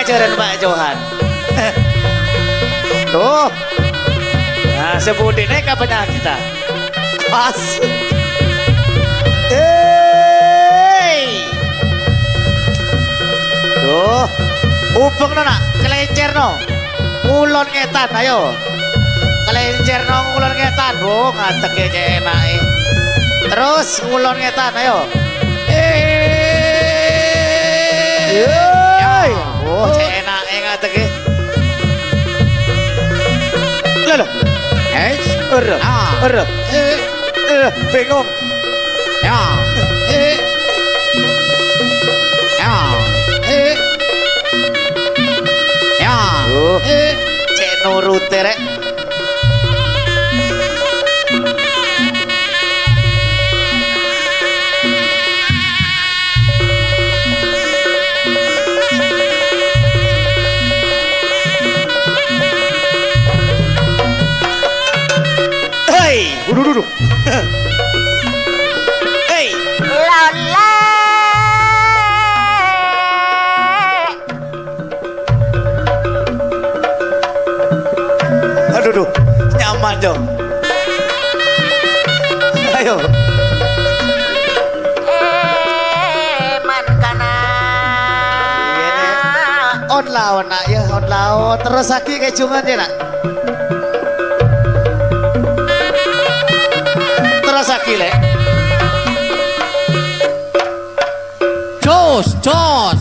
ajaran Pak Johan. Tuh. Nah, sebutin aja kapan kita. Pas. Tuh. Upeng nona, kelencer no. Ulon ngetan, ayo. Kelencer no, ulon ngetan. Oh, ngatek ya enak. Terus ulon ngetan, ayo. Oh, enak ngatek ya. Lalu. Bingung. Ya. Cek nurute rek. Hei, duduk. Hei, Lola. aduh, nyaman dong. Ayo. Man kana. On lawan nak ya, on lawan. Terus lagi kayak cungan ya nak. Terus lagi le. Jos. Aduh. Cekot.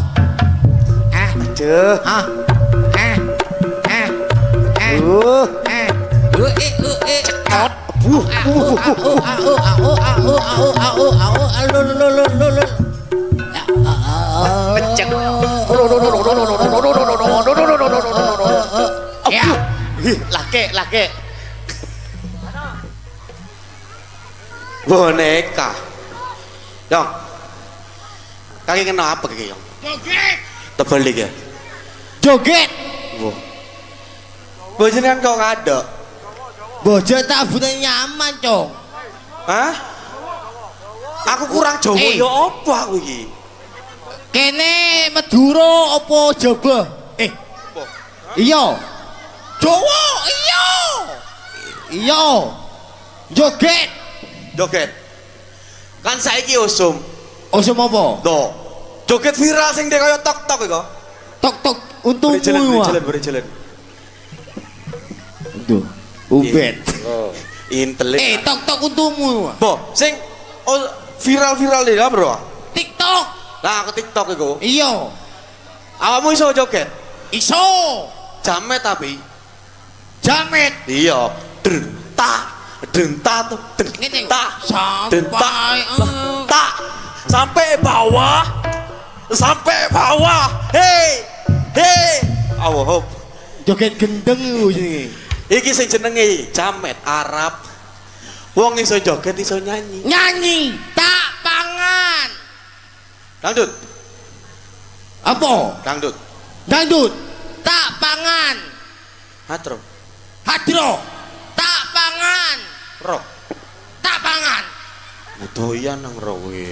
Pecek. Ya. Laki. Boneka. Dong. Kaki kena apa kaki dong? Joget. Terbalik ya. Joget. Wah. Bojen kan kau ngada. Bojo tak butuh nyaman, Cong. Hah? Aku kurang Jawa ya apa aku iki? Kene Madura apa Jawa? Iya. Jawa, iya. Iya. Joget. Joget. Kan saiki usum. Usum apa? Do. Joget viral sing dek kaya tok-tok iku. Tok untukmu. Beri jalan. Tuh, ubet. Oh, intelek. tok untukmu. Bo, sing viral iki bro. TikTok. Lah aku TikTok iku. Iya. Awakmu iso joget? Iso. Jamet tapi. Jamet. Iya. Denta tuh. Ngene. Denta. Sampai Tak. Sampai bawah. Hei. Awo hop. joget gendeng iku jenenge. Iki sing jenenge jamet Arab. Wong iso joget iso nyanyi. Nyanyi tak pangan. Dangdut. Apa? Dangdut. Tak pangan. Hatro. Hadro. Tak pangan. Rock. Tak pangan. Budoyan nang rowe.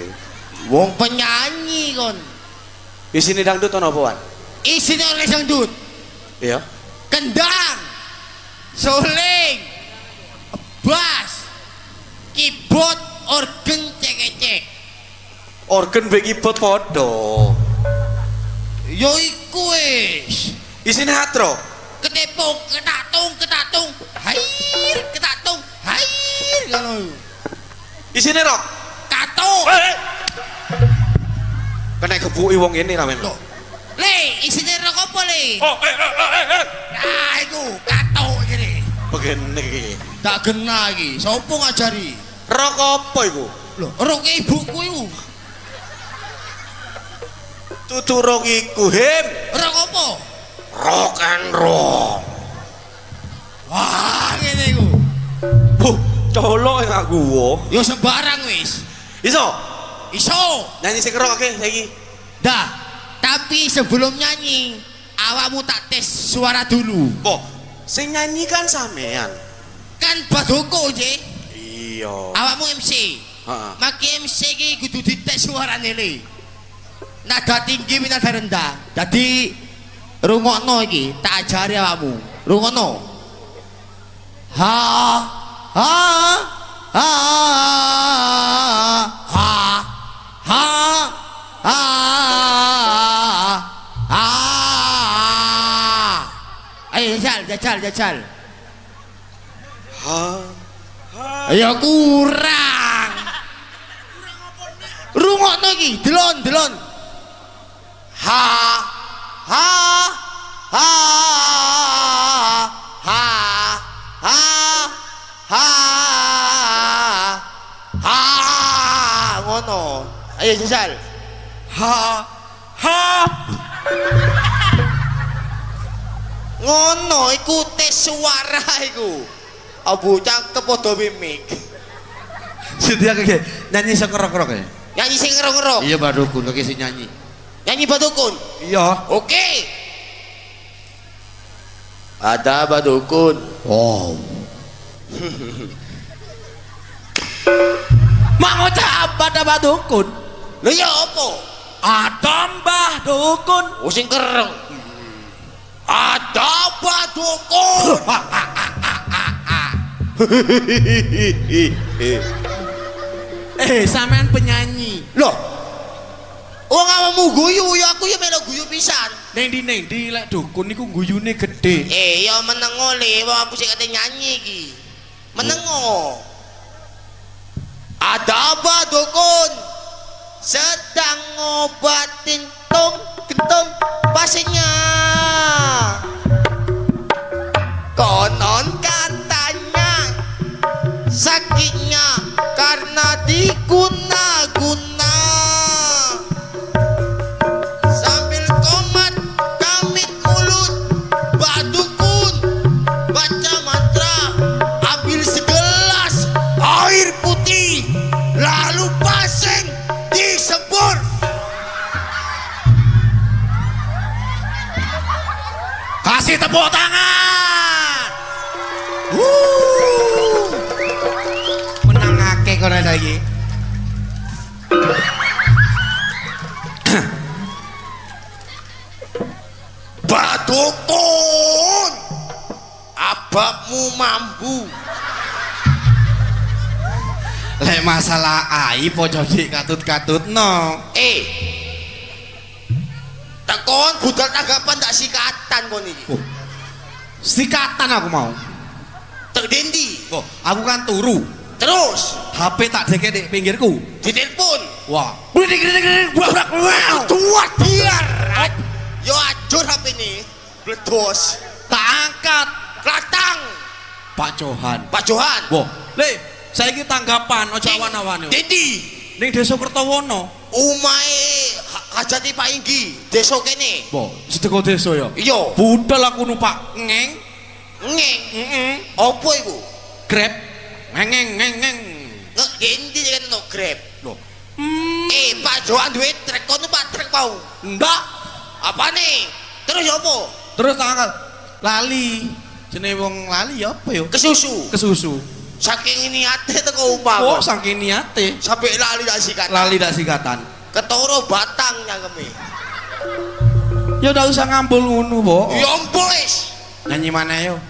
Wong penyanyi kon. Isine dangdut ono apaan? Isine oleh dangdut. Iya. Kendang. Suling. Bass. Keyboard, organ cek-cek. Organ mbek keyboard padha. Yo iku wis. Isine hatro. Ketepung, ketatung. Hair, ketatung. Hair ngono. Isine rock. Katung. Kena gebuki wong ngene ramen. Loh. Le, isine rok apa le? Oh, Nah, iku katung iki. begini iki. Tak kena iki. Sopo ngajari? Rock apa iku? Loh, rok ibuku iku. Tutu rock iku, Him. Rok apa? Rock and roll. Wah, ngene iku. Buh, colok aku wo. Yo sembarang wis. Iso Iso. nyanyi sing rock akeh saiki. Dah. Tapi sebelum nyanyi, awakmu tak tes suara dulu. Boh, sing nyanyi kan sampean. Kan badoko je. Iya. Awakmu MC. Heeh. Maki MC ki kudu dites suarane le. Nada tinggi nada rendah. Jadi Rungokno iki, tak ajari awakmu. Rungokno. Ha ha ha ha ha ha ha. Ayo jajal. Ayo kurang. Rungokno iki, delon. Ha ha ha ha ha ha ha ngono. Ayo jajal. Ha ha. Ngono iku tes suara iku. Abu cakep padha mimik. Sedia kayak nyanyi sekerok-kerok ya? Nyanyi sing ngerok-ngerok. Iya Pak Dukun lagi sih nyanyi. Nyanyi badukun. Iya. Oke. Ada badukun. Wow. Mak ngocah apa ada badukun? Lho ya apa? Ada Mbah Dukun. Oh sing kereng. Ada badukun. Sampean penyanyi. Loh. Wong awakmu guyu ya aku ya melok guyu pisan. Neng di lek dukun niku guyune gede. Ya meneng oleh wong aku sing kate nyanyi iki. Menengo. Ada apa dukun? Sedang ngobatin kentung pasiennya. Konon katanya sakitnya karena diguna-guna. Sambil komat kamit mulut badukun baca mantra, ambil segelas air putih lalu pasang disembur. Kasih tepuk tangan. Menangake kono lagi. Badukun, abakmu mampu. Lek masalah aib ojo dikatut-katut no. Tekon budal tanggapan tak sikatan kon iki. Oh, sikatan aku mau. Tek dendi. Oh, aku kan turu. Terus HP tak deke di pinggirku. ditelepon. Wah. Blik buak. Tua biar. Yo ajur HP ini. Bledos. Tak angkat. Latang. Pak Johan. Pak Johan. Wah, Le, saiki tanggapan ojo awan-awan yo. Dendi. Ning Desa Kertawana. Umahe hajati Pak Inggi, desa kene. Wah, sedekah desa ya. Iya. Budal aku numpak ngeng. Ngeng. Apa iku? Grab. Ngeng. Ngendi kan no Grab. Loh. Pak Johan duwe trek kono Pak trek mau. Ndak. Apane? Terus ya apa? Terus tak angkat. Lali. Jenenge wong lali ya apa yo? Kesusu. Kesusu. Saking niate teko omah. Oh, saking niate. Sampai lali dak sikat. Lali dak sikatan. Ketoro batang nyangkeme. Ya udah usah ngambul ngono, Bo. Ya ampun wis. Nyanyi mana yo?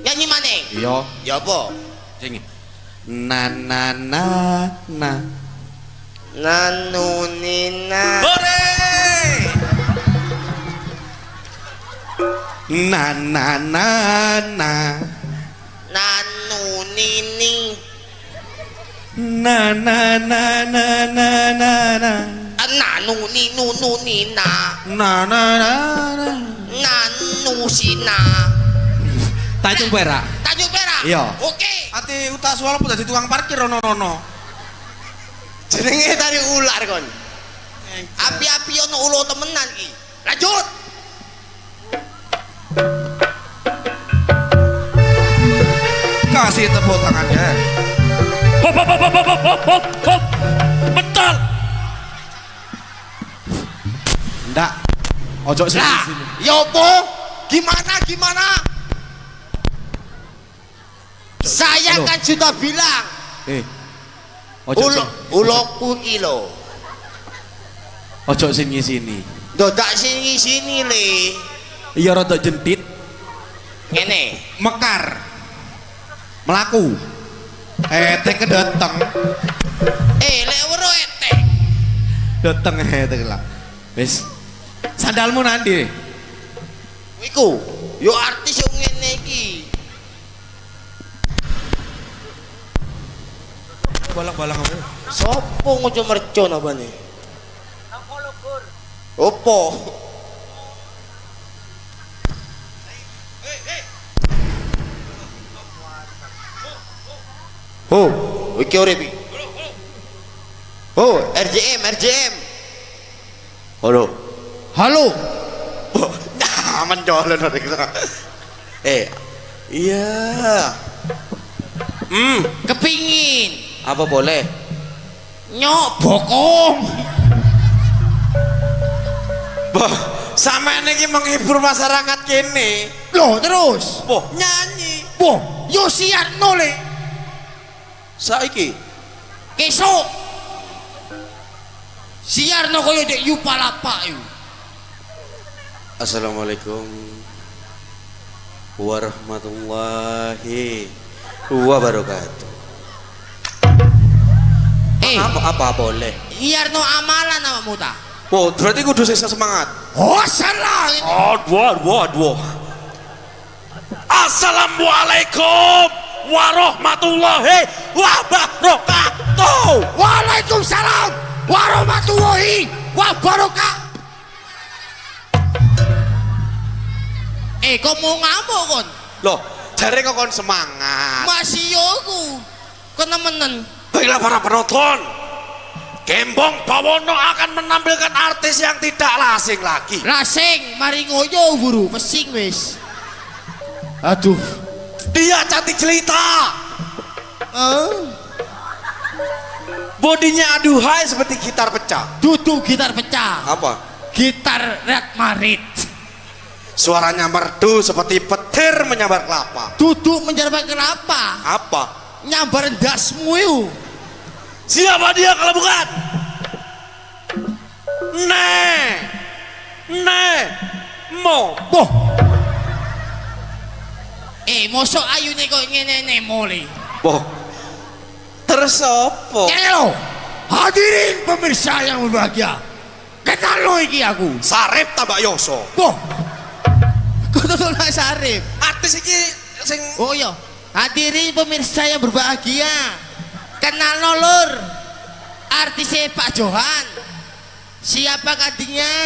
Nyanyi maneh. Iya. Ya apa? Sing na. Nanu nina. Hore! Na. Nanu nining. Na. Nanu ninu nina. Na. Nanu sina. Tanjung Perak. Tanjung Perak. Iya. Oke. Ati utas wala pun dadi tukang parkir rono. Jenenge tadi ular kon. Api-api ono ulo temenan iki. Lanjut. Kasih tepuk tangannya. Hop. Betul. Ndak. Ojo sini. Lah, ya apa? Gimana? Saya Halo. kan sudah bilang Ojo uloku kilo. Ojo sini. Dodak sini le. Iya rada jentit, Ngene. mekar. Melaku. Etek kedeteng. Lek weruh etek. Deteng etek lah. Wis. Sandalmu nanti. Iku, yo artis yo ngene iki. Balang-balang apa? Sopo ngojo mercon apane? Opo? Oh, iki urip iki. Oh, RJM. Halo. Halo. Nah, mencolon kita. Iya. Kepingin Apa boleh? nyok bokong. Boh, sampean iki menghibur masyarakat kene. Loh terus. Boh, nyanyi. Boh, yo siarno le. Saiki. Kesok. Siarno koyo dek yu palapa yu. Assalamualaikum warahmatullahi wabarakatuh. Apa boleh? Siarno amalan awakmu ta? Oh, berarti kudu sesa semangat. Oh salah. Aduh. Assalamualaikum warahmatullahi wabarakatuh. Waalaikumsalam warahmatullahi wabarakatuh. Kok mau ngamuk kon? Loh, jare kok kon semangat. Masih yoku. Kenemenen. Baiklah para penonton, Gembong Bawono akan menampilkan artis yang tidak asing lagi. Lasing, mari ngoyo buru, pesing wis. Aduh. Dia cantik jelita, bodinya aduhai seperti gitar pecah. Dudu gitar pecah. Apa? Gitar red marit. Suaranya merdu seperti petir menyambar kelapa. Dudu menjarbat kelapa. Apa? Nyambar ndasmu yu. Siapa dia kalau bukan? Mo. Boh. Mosok ayune kok ngene nemo le. Boh. Terus apa? Kene lo. Hadirin pemirsa yang berbahagia. Kenal lo iki aku. Sarip Tambak Yoso. Boh. Kok tolak sarip. Artis iki sing Oh iya. Hadirin pemirsa yang berbahagia. Kenal no lur. Artisnya Pak Johan. Siapakah dia?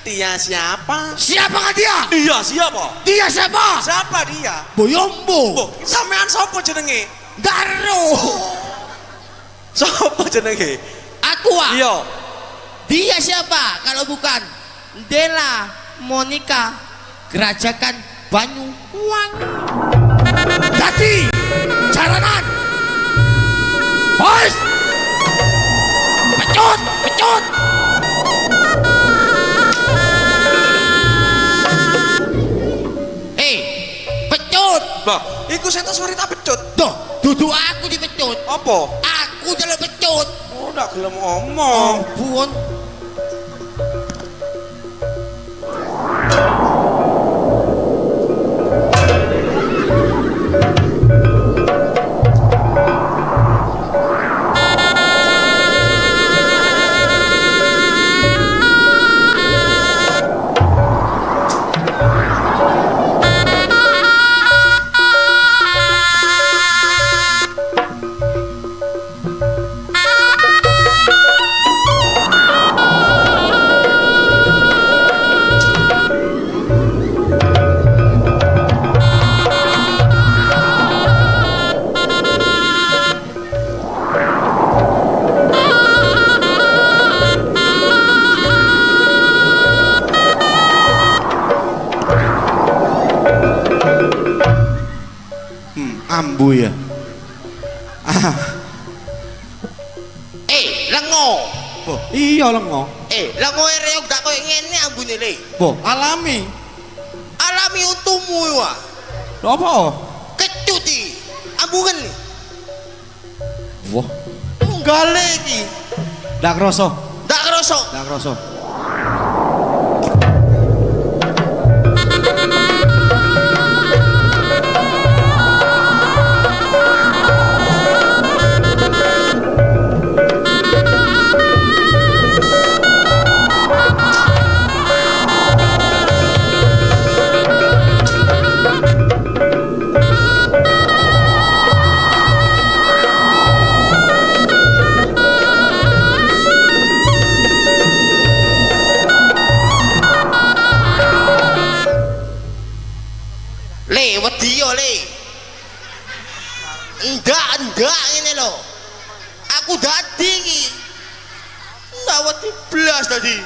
dia siapa? Siapakah dia? Dia siapa? Dia siapa? Siapa dia? Boyombo. Boh, sampean sapa jenenge? Daro. Sapa jenenge? Aku ah. Iya. Dia siapa? Kalau bukan Dela Monica Gerajakan Banyuwangi. Jadi jaranan. Bos. Pecut. Pecut. Bah, iku setas wanita pecut. Tuh, duduk aku dipecut. Apa? Aku jalur pecut. Oh, ndak gelem ngomong. Ampun. Ambu ya. Lengo. Boh, iya lengo. Lengo reog gak koyo ngene ambune le. Boh, alami. Alami untumu ya. Lho apa? Kecut iki. Ambungan nih. Wah, Tunggale iki. ndak kroso. Ndak kerasa. Ndak kroso. Le. Enggak ini loh. Aku dadi iki. Ndawati blas tadi.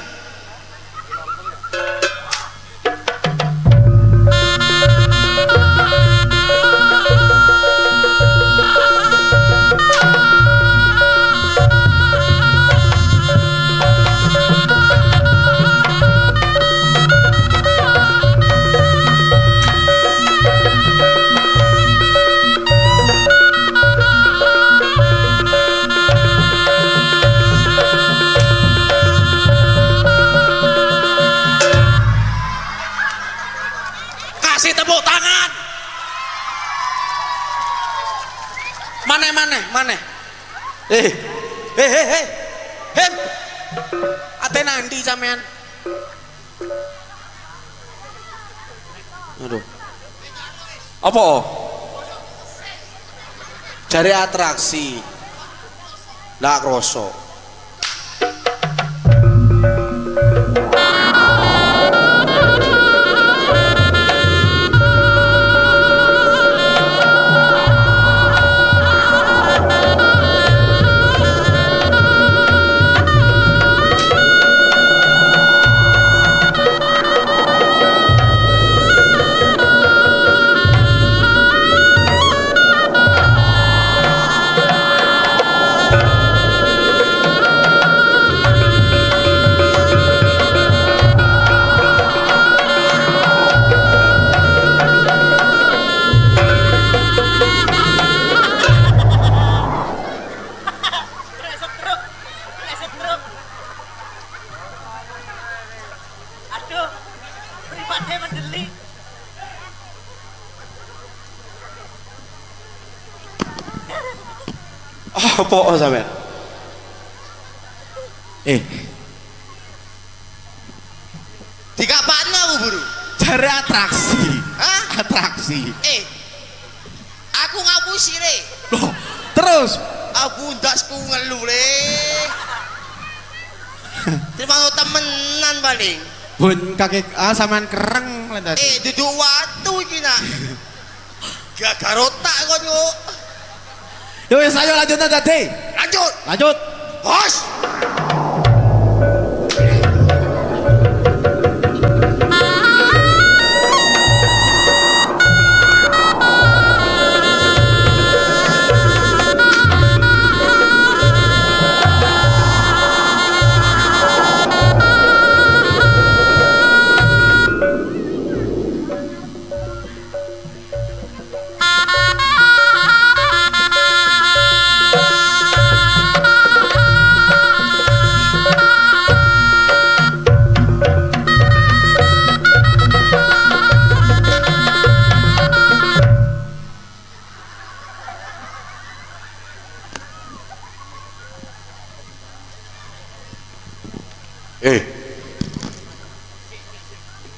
Kasih tepuk tangan. Mana? Hem. Ate nanti sampean. Aduh. Apa? Cari atraksi. Ndak kroso. Apa sampean? Dikapakno aku buru. Cari atraksi. Hah? Atraksi. Aku ngapusi Le. Loh, terus Aku ndasku ngelu Le. Terima temenan paling. bun kaki sampean kereng lan tadi. Duduk watu iki nak. Gagar otak kon yo. Yo wis ayo lanjut tadi. Lanjut. Bos.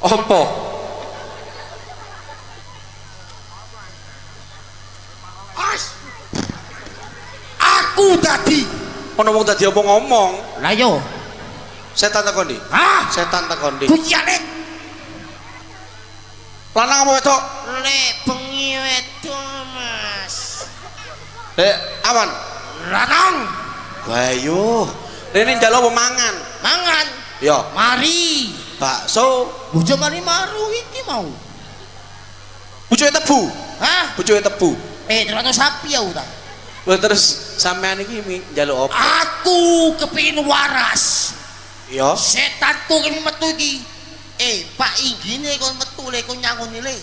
Apa? Aku tadi. Ono wong tadi apa ngomong? Lah yo. Setan takon di. Hah? Setan takon di. Bujane. Lanang apa wedok? Le bengi wedok Mas. Awan. Lanang. Bayu. Rene njaluk apa mangan? Mangan. Ya, Mari. bakso. Bojo mari maru iki mau. Pucuke tebu. Hah? Pucuke tebu. Terus sapi ya udah. Lho terus sampean iki njaluk apa? Aku kepingin waras. Ya. Setanku kene metu iki. Pak inggine kon metu le kon nyangoni le.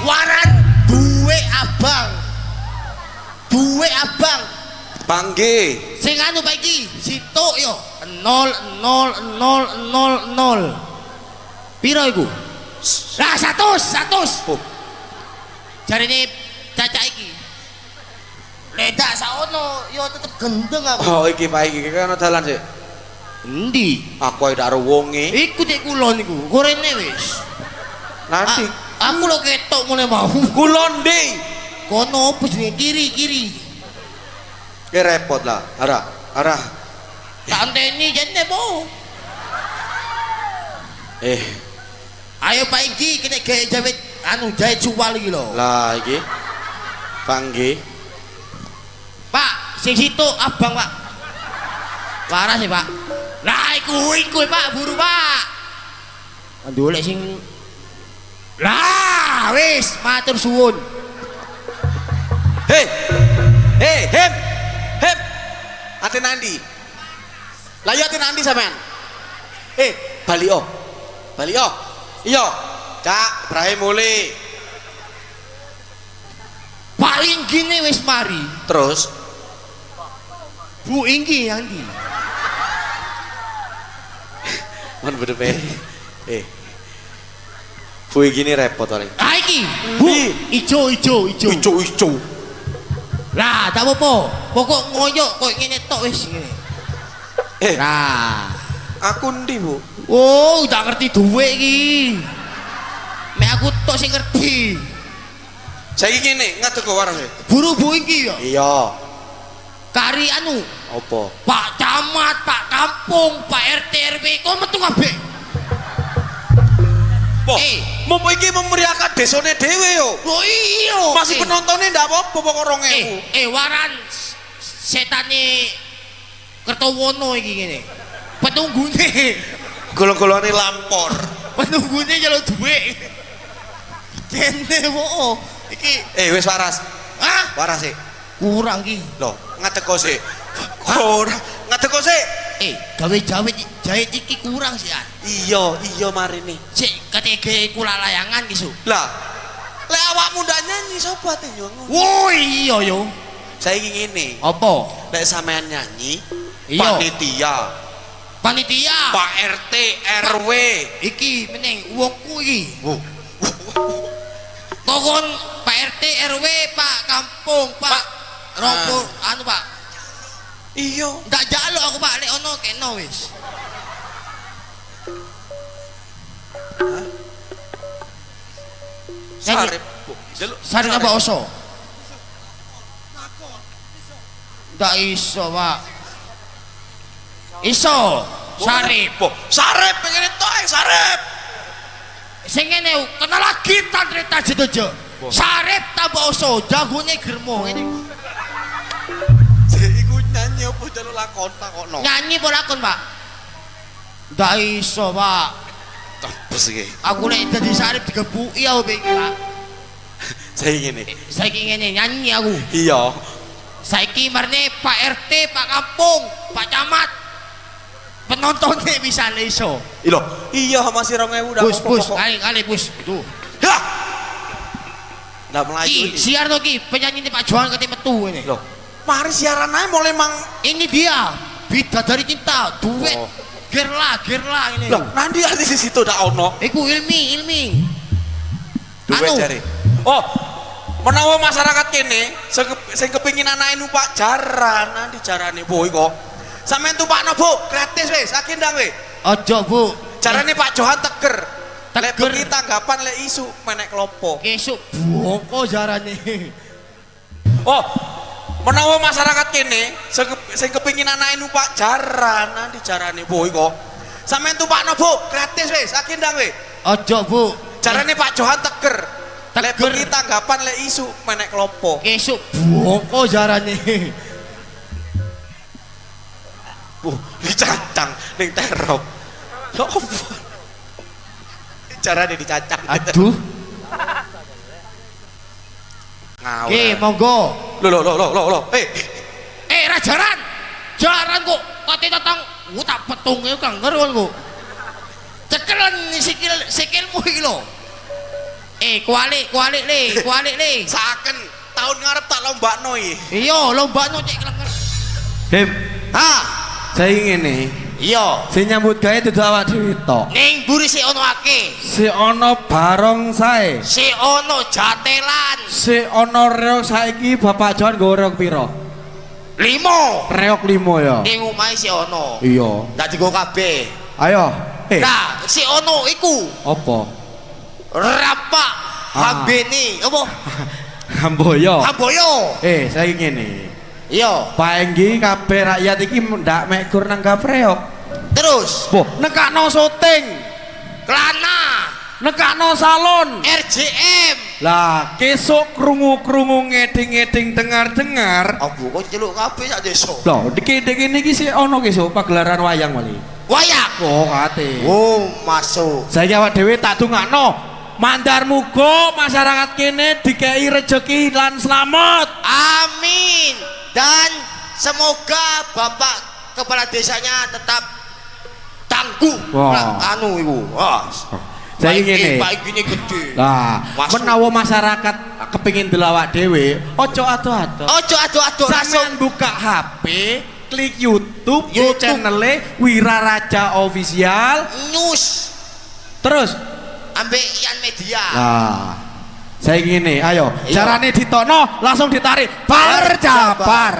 Waran duwe abang. Duwe abang. Pangge. Sing anu Pak iki, situk yo 00000. Piro iku? Lah 100. Oh. Jarine cacak iki. Ledak saono yo tetep gendeng aku. Oh iki Pak iki kan dalan sik. Endi? Aku ae ndak ro wonge. Iku tek kulon iku, gorene wis. Nanti Aku lo ketok mulai mau. kulon ndi? Kono opo jenenge kiri. Ki repot lah. Arah. Tak anteni jane po. Ayo Pak Enggi kena gaya jawet anu jahit suwal iki lho. Lah iki. Pangge. Pak, sing situ abang Pak. Waras ya Pak. Lah iku Pak, buru Pak. Ndolek sing lah wis matur suwun. Hei. Hei, hem. Hem. Ate nandi. Lah yo ate nandi sampean. Bali o. Bali o. Iya. Cak, brahe mule. Pak Enggi ne wis mari. Terus Bu Enggi yang di. mon bener Bu gini repot paling. Ah iki, Bu, ijo. Ijo. Lah, tak apa-apa. Pokok ngoyok kok ngene tok wis ngene. Lah, Aku ndi, Bu? oh, udah ngerti duwe iki. Mek aku tok sing ngerti. Saiki ngene, ngadeg kok warung. Buru Bu Enggi ya. Iya. Kari anu, Apa? Pak Camat, Pak Kampung, Pak RT RW kok metu kabeh. Po, mau iki memeriahkan desone dhewe yo. Oh iya. Masih penontonnya ndak apa-apa pokok 2000. Waran setane Kertowono iki ngene. Penunggune. Golong-golongane lampor. Penunggune nyeluk dhuwit. Kene wo. Iki Wis waras. ah Waras sih. kurang iki. Loh, ngadeg kok sih. Kurang. Ngadeg kok sih. Gawe jahit iki kurang sih an. Iya marini. Sik ketege kula layangan isu. Lah, lek awakmu ndak nyanyi sapa ate yo ngono. Wo iya yo. Saiki ngene. Apa? Lek sampean nyanyi, Iya. Panitia. Pak RT, RW. Iki meneng wongku iki. Wuh. Kokon Pak RT RW, Pak Kampung, Pak Rompur, anu Pak. Iya. Ndak jaluk aku Pak lek ono kena wis. Sarip. Jaluk. Sarip apa oso? Ndak iso, Pak. Iso. Sarip. Sarip pengen tok sarip. Sing ngene kena lagi tanrita jedojo. Sarip tambah oso, jagone germo ngene. Iku nyanyi apa jaluk lakon takokno. Nyanyi apa lakon, Pak? Ndak iso, Pak. Tebes iki. Aku lek dadi sarip digebuki aku iki, Pak. Saiki ngene. Saiki ngene nyanyi aku. Iya. Saiki marne Pak RT, Pak Kampung, Pak Camat. Penontonnya bisa iso. Iya masih 2000 dah. Bus, kali bus itu. Hah. Ndak melayu Ki, iki. siar to Ki, penyanyi Pak Johan kate metu ini. Loh, mari siaran ae mulai mang. Ini dia, Bidadari Cinta, duet. Oh. Gerla ini. Loh, nanti artis di situ ndak ono. Iku ilmi. Duet Anu. jare. Oh, menawa masyarakat kene sing kepengin anake numpak jaran, nanti jarane boy kok. Sampeyan tumpakno, Bu, gratis wis, saiki ndang we. Ojo, Bu. Jarane Pak Johan teger. Lek Teger. bengi tanggapan lek isu menek kelompok. Kesuk bongko jarane. Oh, menawa masyarakat kene sing kepengin anake numpak jaran, nanti jarane boy kok. Sampeyan tumpakno, Bu, gratis wis, saiki ndang we. Ojo, Bu. Jarane Pak Johan teger. Lek Teger. bengi tanggapan lek isu menek kelompok. Kesuk bongko jarane. Dicacang ning terop. Ya apa? Carane dicacang. Aduh. Ngawur. Oke, monggo. Loh. Rajaran. Jaran kok kate tatang tak petung e kang ngeron kok. Cekelan sikilmu iki lho. Kualik le. Saken tahun ngarep tak lombakno iki. Iya, lombano cek klenger. Him, saya ngene. Iya. Si nyambut gawe dudu awak dhewe tok. Ning mburi sik ono akeh. Si ana barongsai. Sik ono jatelan. Si ana reok saiki Bapak Johan nggo reok pira? 5. Reok 5 ya. Ning omahe sik ono. Iya. Ndak digo kabeh. Ayo. Nah, sik ono iku. Apa? Rapak hambene apa? Hamboyo. Hamboyo. Saya ngene. Iya. Pak Enggi kabeh rakyat iki ndak mek gur nanggap reok. Terus Boh, nekakno syuting. Kelana. nekakno salon. RJM. Lah, kesuk krungu-krungu ngeding-ngeding dengar-dengar. Aku kok celuk kabeh sak desa. Loh, dikene iki sih ono kesuk pagelaran wayang wali. Wayang. Oh, kate. Oh, masuk. Saiki awak dhewe tak dongakno. Mandar muga masyarakat kene dikei rejeki lan selamat. Amin. Dan semoga Bapak Kepala Desanya tetap tangguh. Wah. Nah, anu iku. Wah. Saiki ngene. Baik ini gede. Lah, Masuk. menawa masyarakat kepengin delawak dhewe, ojo ado-ado. Ojo aduh Sampeyan buka HP, klik YouTube, di YouTube. channel Wira Raja Official, news terus ambek Yan Media. nah saya gini, ayo Iya. carane ditono langsung ditarik bar jabar.